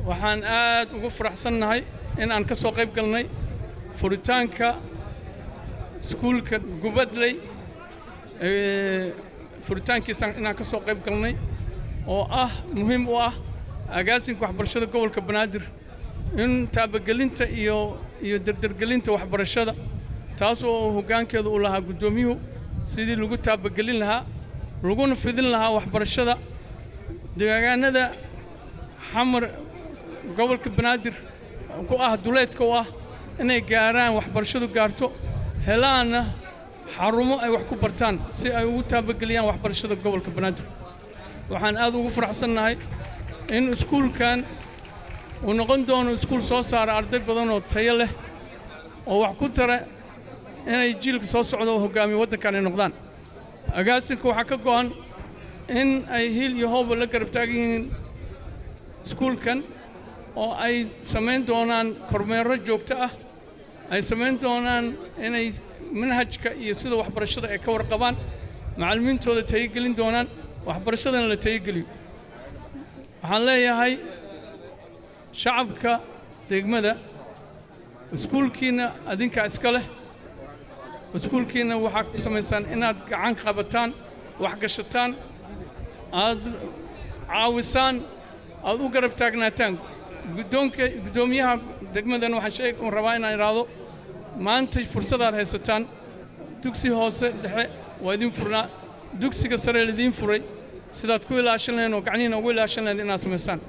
waxaan aad ugu faraxsannahay in aan ka soo qayb galnay furitaanka iskuulka Gubadley furitaankiisa inaan ka soo qayb galnay oo muhiim u agaasinka waxbarashada gobolka Banaadir in taabagelinta iyo dardargelinta waxbarashada taas oo hoggaankeedu u lahaa gudoomiyuhu sidii lagu taabagelin lahaa laguna fidin lahaa waxbarashada deegaanada xamar gobolka Banaadir ku duleedka u inay gaaraan waxbarashadu gaarto helaana xarumo ay wax ku bartaan si ay ugu taabageliyaan waxbarashada gobolka Banaadir waxaan aad ugu faraxsannahay in iskuulkan uu noqon doono iskuul soo saara arday badan oo tayo leh oo wax ku tara inay jiilka soo socdo hoggaamiye waddankan ay noqdaan agaasinka waxa ka go'an in ay hiil iyo hoob la garab taagan yihiin iskuulkan oo ay sameyn doonaan kormeero joogto ay sameyn doonaan inay manhajka iyo sida waxbarashada ay ka warqabaan macallimiintooda tayagelin doonaan waxbarashadana la tayageliyo waxaan leeyahay shacabka degmada iskuulkiina adinka iska leh iskuulkiina waxa ku sameeysan inaad gacan qabataan wax gashataan aad caawisaan aad u garab taagnaataan gudoomiyaha degmadan waxaan rabaa inaan iraado maanta fursadaad haysataan dugsi hoose dhexe waa idin furnaa dugsiga sare idin furay sidaad ku ilaashan lahayn oo gacnihiina ugu ilaashan lahayn inaad sameysaan